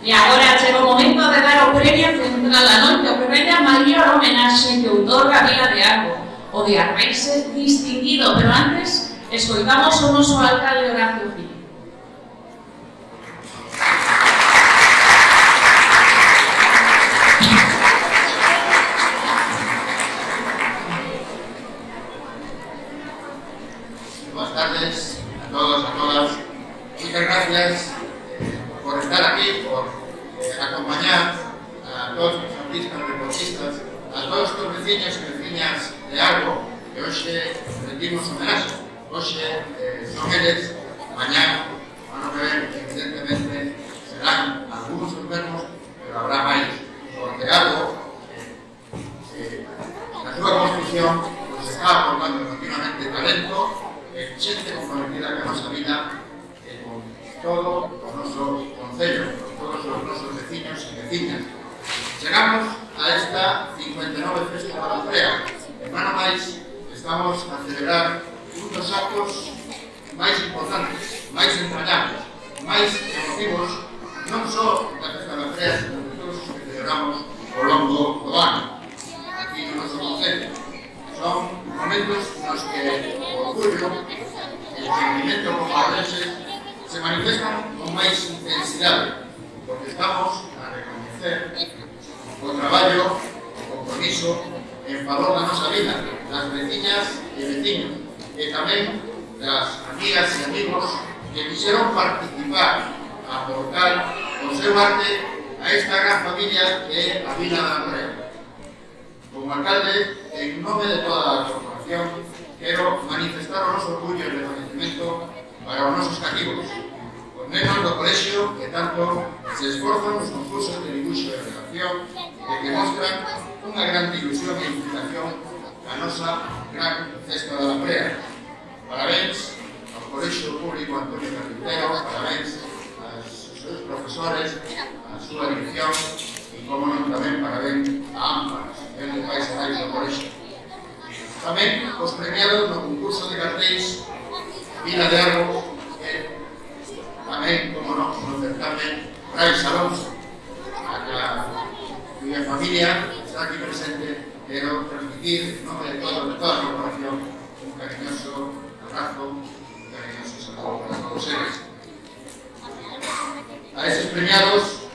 E agora chega o momento de dar o premio central da noite, o que vende a maior homenaxe que outorga a Vila de Arbo, o de Arbense distinguido, pero antes escoitamos o noso alcalde Horacio Gil. Buenas tardes a todos, a todas. Muchas gracias por estar aquí, por acompañar a todos os artistas, deportistas, a todos os veciños e veciñas de Arbo que hoxe rendimos homenaxe. Hoxe son eles, mañá, ano que ven, evidentemente, serán algúns enfermos, pero habrá máis, porque Arbo, na súa construcción, nos está aportando continuamente talento, xente comprometida con a nosa vida, con todo o noso concello, con todos os nosos veciños e veciñas. Chegamos a esta 59 Festa da Lambrea. En ano máis, estamos a celebrar un dos actos máis importantes, máis entrañables, máis emotivos, non só da Festa da Lambrea, sino de todos os que celebramos ao longo do ano, aquí no noso concello. Son momentos nos que o orgullo e o sentimiento comparense se manifestan con máis intensidade, porque estamos a reconocer o traballo, o compromiso en favor da nosa vida, das veciñas e veciños, e tamén das amigas e amigos que quixeron participar, aportar o seu arte a esta gran familia que é a Vila da Lambrea. Como alcalde, en nome de toda a corporación, quero manifestar o noso orgullo e reconocimiento para os nosos cativos, os nenos do colexio que tanto se esforzan nos concursos de dibuixo e redacción e que mostran unha grande ilusión e implicación a nosa gran Festa da Lambrea. Parabéns ao Colexio Público Antonio Carpintero, parabéns aos seus profesores, a súa dirección e, como non, tamén parabéns a AMPA, el de Pais e Nais do Colexio. Tamén os premiados no concurso de cartéis Vila de Arbo, que tamén, como non, no certamen Brais Alonso, a cuya familia está aquí presente. Quero transmitir en nome de toda a corporación un cariñoso abrazo, un cariñoso saludo para todos eles. A esos premiados,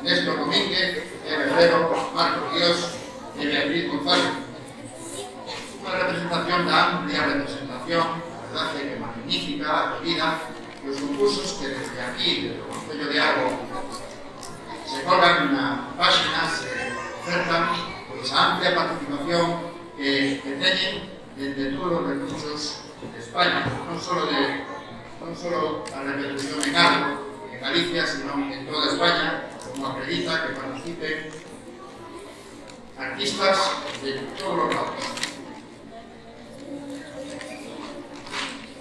Néstor Domínguez, Herrero, Marco Dios e Beatriz González. Unha representación da amplia representación, a verdade que magnífica, acogida, dos concursos que desde aquí, desde o Concello de Arbo, se colgan na página, se ofertan esa amplia participación que teñen desde todos os recursos de España, non só a repercusión en Arbo, en Galicia, sino en toda España, como acredita que participen artistas de todos os lados.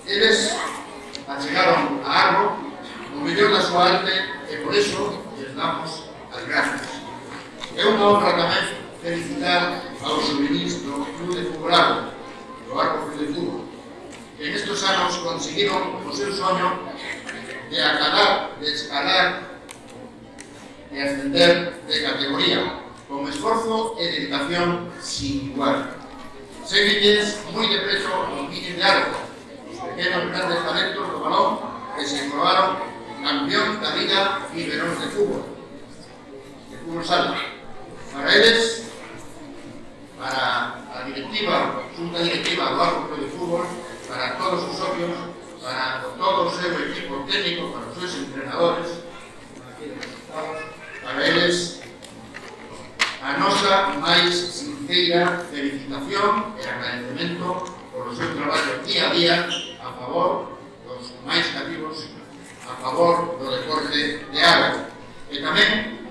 Eles achegaron a Arbo o mellor da súa arte e por iso lles damos as gracias. É unha honra tamén felicitar aos juvenis do Club de Fútbol Arbo, do Arbo Club de Fútbol, que en estes anos conseguiron o seu soño de acalar, de escalar e ascender de categoría, con esforzo e dedicación sin igual. Seguilles moi de preso os niños de Arbo, os pequenos grandes talentos do balón que se coroaron campeón da Liga Iberón de Fútbol sala. Para eles, para a directiva, junta directiva do Arbo Club de Fútbol, para todos os socios, para todo o seu equipo técnico, para os seus entrenadores, para eles, a nosa máis sincera felicitación e agradecemento por o seu traballo día a día a favor dos máis cativos, a favor do deporte de Arbo. E tamén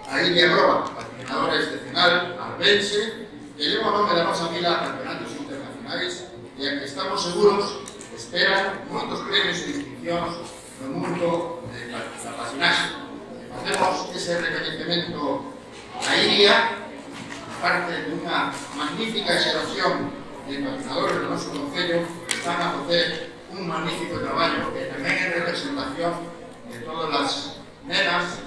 a Ilia Groba, patrocinadora excepcional, arbense, que leva o nome da nosa vila a campeonatos internacionais e a que estamos seguros esperan moitos premios e distincións no mundo da patinaxe. Facemos ese reconhecemento a Ilia, parte dunha magnífica xeración de patrocinadores do noso concello que están a facer un magnífico traballo que tamén é representación de todas as nenas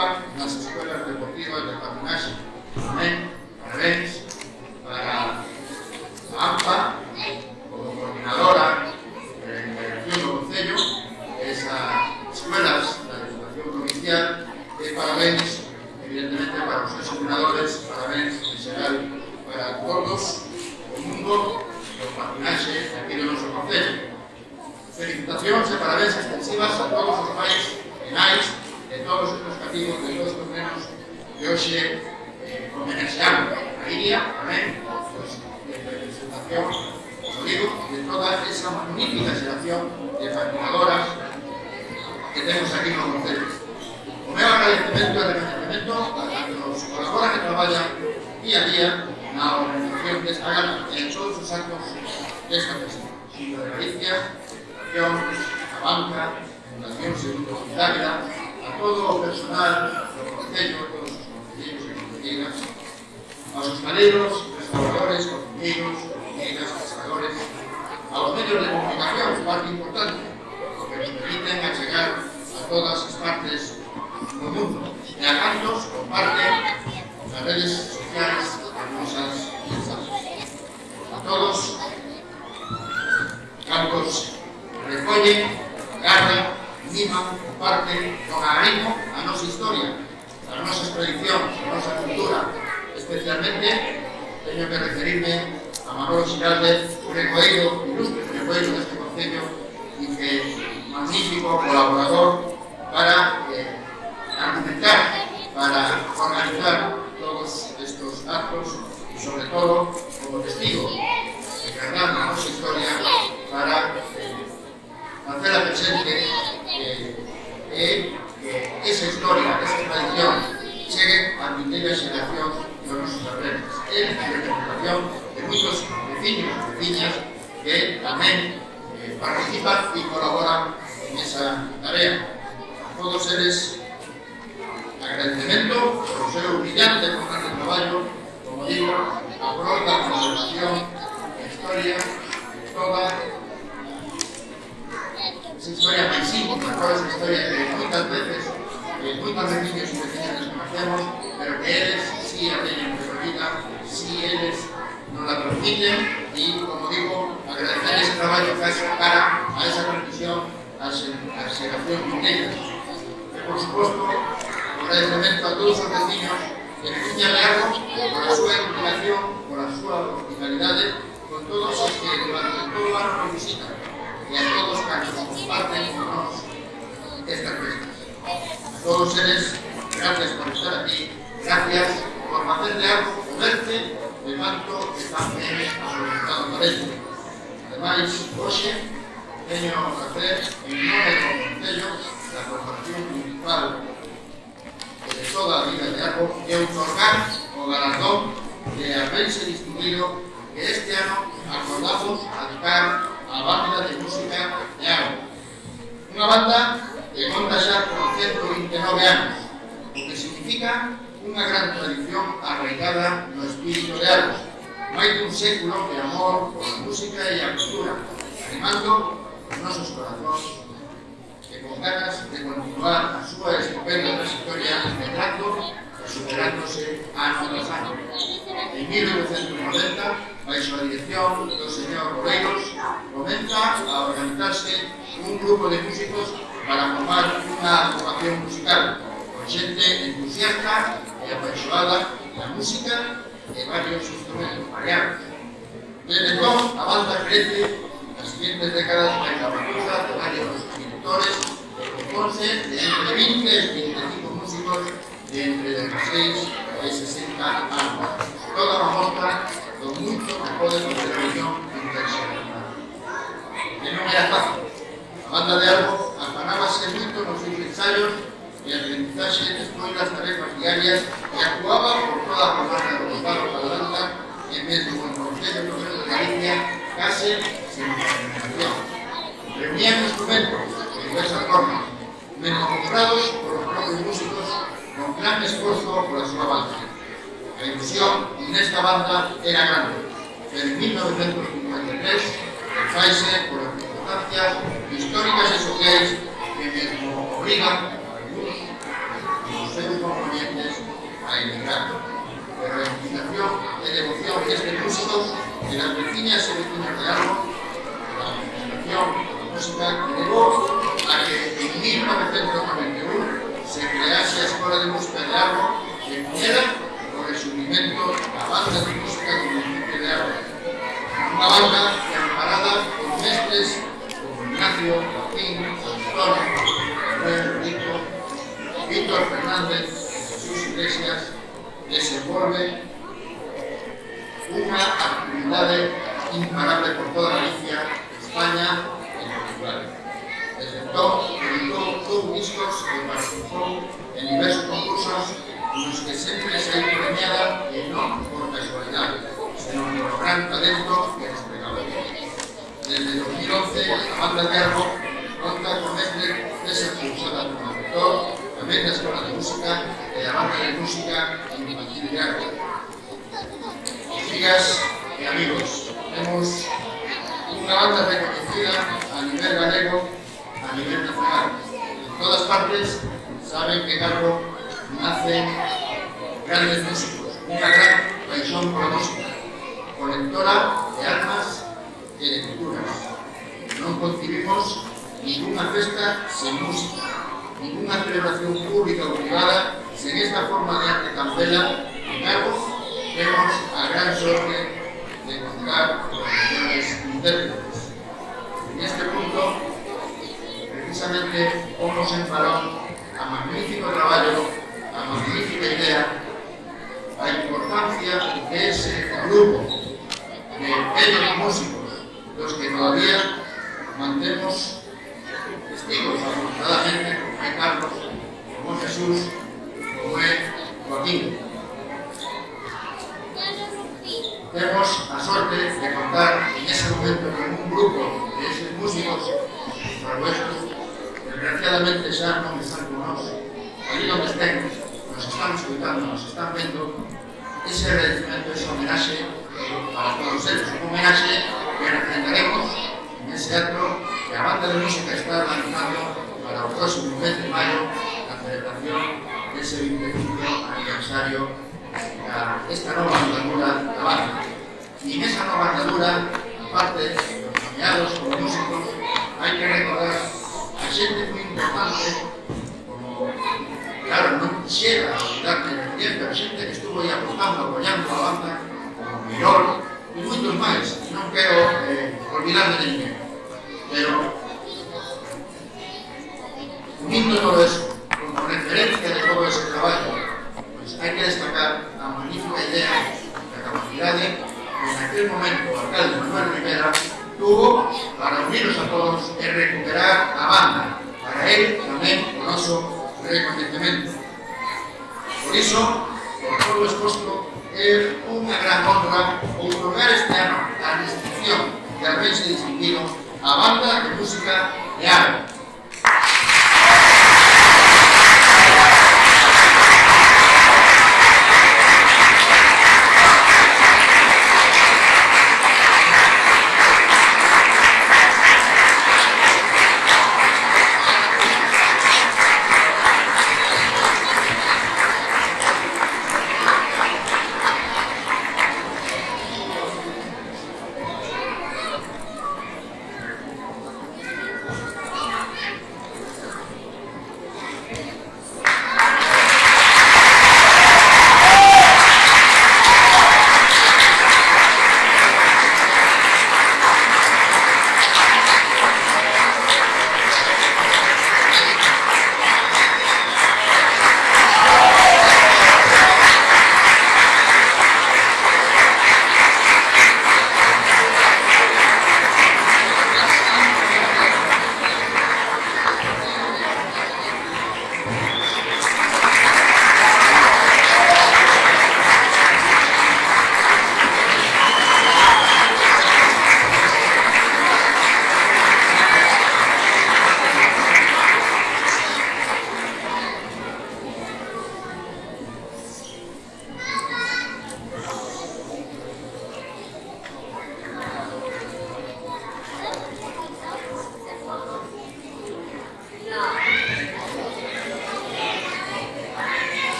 participan nas escuelas deportivas de patinaxe. Tamén, parabéns para a AMPA, como coordinadora de integración do Concello, esas escuelas da Educación Provincial, e parabéns, evidentemente, para os seus coordinadores, parabéns en xeral para todos o mundo do patinaxe aquí do noso Concello. Felicitacións e parabéns extensivas a todos os pais e nais de todos estes cativos, de todos os nenos que hoxe homenaxeamos a Iria, tamén, de representación, como digo, de toda esa magnífica xeración de patinadoras que temos aquí no Concello. O meu agradecemento e reconhecemento a que nos colaboran e traballan día a día na organización desta gala e en todos os actos desta festa. Xunta de Galicia, a banca, a Fundación Segundo Hospitalia, a todo o personal do Concello, a todos os concelleiros e concelleiras, aos hostaleiros, restauradores, cociñeiros, cociñeiras, pescadores, aos medios de comunicación, parte importante, porque nos permiten achegar a todas as partes do mundo e a cantos comparten nas redes sociais as nosas mensaxes. A todos, cantos recollen, agarran, miman, comparten con agarimo a nosa historia, as nosas tradicións, a nosa cultura. Especialmente, teño que referirme a Manolo Xiralde, recoeiro, ilustre recoeiro deste Concello, e que magnífico colaborador para argumentar, para organizar todos estos actos e, sobre todo, como testigo de verdad na nosa historia para facela presente que esa historia, esa tradición chegue a primeira xeración dos nosos atletas. É a representación de moitos veciños e veciñas que tamén participan e colaboran en esa tarea. A todos eles, agradecemento por o seu brillante e constante traballo, como digo, a prol da conservación da historia de toda esa historia máis íntima, toda esa historia que moitas veces moitos veciños e veciñas desconocemos, pero que eles sí a teñen resolvida, sí eles nos la transmiten e, como digo, agradecer ese traballo que hace cara a esa transmisión a xeración vindeira. E, por suposto, agradecemento a todos os veciños e veciñas de Arbo por a súa implicación, por a súa hospitalidade, con todos os que durante todo o ano nos visitan e a todos os que comparten con nós estas festas. A todos eles, gracias por estar aquí, gracias por facer de Arbo o verte de manto que tan ben aproveitado parece. Ademais, hoxe, teño o placer, en nome do Concello, da Corporación Municipal de toda a vida de Arbo, de outorgar o galardón de haberse distinguido que este ano acordamos dedicar a banda de música de Arbo. Unha banda que conta xa con 129 anos, o que significa unha gran tradición arraigada no espírito de Arbo, máis dun século de amor pola música e a cultura, animando os nosos corazóns e con ganas de continuar a súa estupenda trayectoria medrando e superándose ano tras ano. En 1990, baixo a dirección do señor Boleiros, comeza a organizarse un grupo de músicos para formar unha agrupación musical con xente entusiasta e apaixonada da música e varios instrumentos variados. Desde entón, a banda crece nas siguientes décadas na capacidad de varios directores e componse de entre 20 e 25 músicos de entre 16 e 60 anos. Toda unha mostra do moito que pode facer a unión interxeracional. E non era fácil. A banda de Arbo afanábase moito nos seus ensaios e a aprendizaxe despois das tarefas diarias e actuaba por toda a comarca do Estado da Landa e mesmo en Concello de Galicia case sen discriminación. Reunían instrumentos de diversas formas, menos comprados por os propios músicos con gran esforzo por a súa banda. A ilusión nesta banda era grande, pero en 1953 faise por as circunstancias históricas e sociais que mesmo obrigan a algunos dos seus emigrar. Pero la invitación de devoción de estos músicos de las vecinas y vecinos de Arbo, la invitación de la música que llevó a que en 1991 se crease la Escuela de Música de Arbo, que pudiera por el surgimiento de la banda de música del municipio de Arbo. Una banda que amparada por mestres como Ignacio, Joaquín, Antonio, Manuel Rico, Víctor Fernández y Jesús Iglesias, desenvolve unha actividade imparable por toda Galicia, España e Portugal. Desde entón, editou discos e participou en diversos concursos nos que sempre se hai premiada e non por casualidade, senón por gran talento e desplegado. Desde 2011, a banda de Arbo conta con mestre César Pousada como autor, tamén da Escola de Música e da Banda de Música Infantil de Arbo. Amigas e amigos, temos unha banda reconhecida a nivel galego, a nivel nacional. En todas partes saben que en Arbo nacen grandes músicos, unha gran paixón pola música, colectora de almas e de culturas. Non concibimos ninguna festa sen música, ninguna celebración pública ou privada sen esta forma de arte tan bela. En Arbo temos a gran sorte de contar con los mejores intérpretes. En este punto, precisamente, ponemos en valor a magnífico traballo, a magnífica idea, a importancia de ese grupo de bellos músicos, los que todavía mantemos testigos, afortunadamente, como es Carlos, como es Jesús, como es Joaquín. Temos a sorte de contar en ese momento con un grupo de esos músicos propuestos, desgraciadamente xa non están con nós, allí onde estén, nos están escutando, nos están vendo. Ese agradecimiento, ese homenaxe para todos ellos, un homenaxe que representaremos en ese acto que a banda de música está organizando para o próximo mes de mayo, la celebración de ese 25 aniversario esta nova andadura da banda. E en esa nova andadura, aparte de los nomeados como músicos, hai que recordar a xente moi importante, como, claro, non quixera olvidarme de ninguén, pero xente que estuvo aí aportando, apoyando a banda, como Mirol, e moitos máis, non quero olvidarme de ninguén. Pero, unindo